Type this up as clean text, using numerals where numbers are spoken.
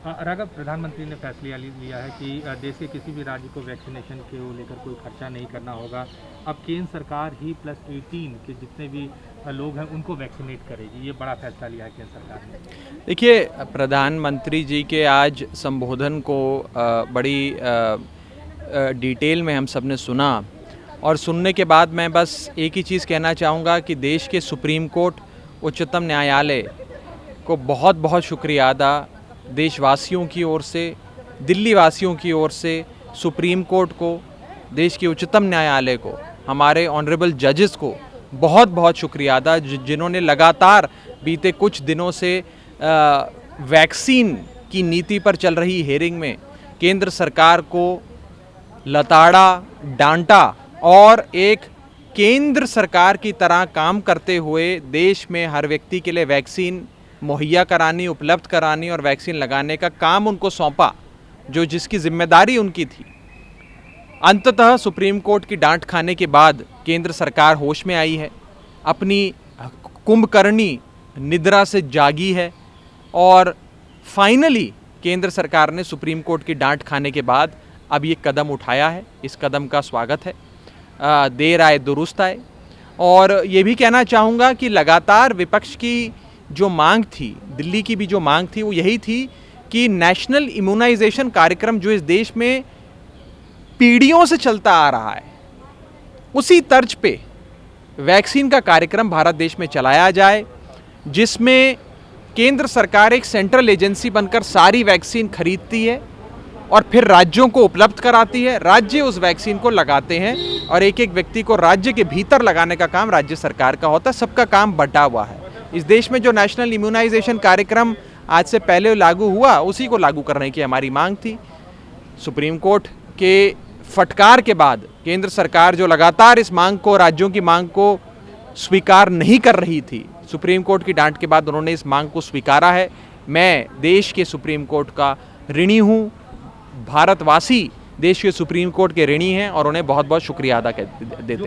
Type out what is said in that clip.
राघव, प्रधानमंत्री ने फैसला लिया है कि देश के किसी भी राज्य को वैक्सीनेशन के लेकर कोई खर्चा नहीं करना होगा। अब केंद्र सरकार ही +18 के जितने भी लोग हैं उनको वैक्सीनेट करेगी। ये बड़ा फैसला लिया है केंद्र सरकार ने। देखिए, प्रधानमंत्री जी के आज संबोधन को बड़ी डिटेल में हम सब ने सुना, और सुनने के बाद मैं बस एक ही चीज़ कहना चाहूँगा कि देश के सुप्रीम कोर्ट, उच्चतम न्यायालय को बहुत बहुत शुक्रिया अदा देशवासियों की ओर से, दिल्ली वासियों की ओर से, सुप्रीम कोर्ट को, देश के उच्चतम न्यायालय को, हमारे ऑनरेबल जजेस को बहुत बहुत शुक्रिया अदा, जिन्होंने लगातार बीते कुछ दिनों से वैक्सीन की नीति पर चल रही हेयरिंग में केंद्र सरकार को लताड़ा, डांटा और एक केंद्र सरकार की तरह काम करते हुए देश में हर व्यक्ति के लिए वैक्सीन मुहैया करानी, उपलब्ध करानी और वैक्सीन लगाने का काम उनको सौंपा, जो जिसकी जिम्मेदारी उनकी थी। अंततः सुप्रीम कोर्ट की डांट खाने के बाद केंद्र सरकार होश में आई है, अपनी कुंभकर्णी निद्रा से जागी है, और फाइनली केंद्र सरकार ने सुप्रीम कोर्ट की डांट खाने के बाद अब ये कदम उठाया है। इस कदम का स्वागत है। देर आए दुरुस्त आए। और ये भी कहना चाहूँगा कि लगातार विपक्ष की जो मांग थी, दिल्ली की भी जो मांग थी, वो यही थी कि नेशनल इम्यूनाइजेशन कार्यक्रम जो इस देश में पीढ़ियों से चलता आ रहा है, उसी तर्ज पे वैक्सीन का कार्यक्रम भारत देश में चलाया जाए, जिसमें केंद्र सरकार एक सेंट्रल एजेंसी बनकर सारी वैक्सीन खरीदती है और फिर राज्यों को उपलब्ध कराती है। राज्य उस वैक्सीन को लगाते हैं और एक एक व्यक्ति को राज्य के भीतर लगाने का काम राज्य सरकार का होता है। सबका काम बंटा हुआ है। इस देश में जो नेशनल इम्यूनाइजेशन कार्यक्रम आज से पहले लागू हुआ, उसी को लागू करने की हमारी मांग थी। सुप्रीम कोर्ट के फटकार के बाद केंद्र सरकार जो लगातार इस मांग को, राज्यों की मांग को स्वीकार नहीं कर रही थी, सुप्रीम कोर्ट की डांट के बाद उन्होंने इस मांग को स्वीकारा है। मैं देश के सुप्रीम कोर्ट का ऋणी हूँ। भारतवासी देश के सुप्रीम कोर्ट के ऋणी हैं और उन्हें बहुत बहुत शुक्रिया अदा देते हैं।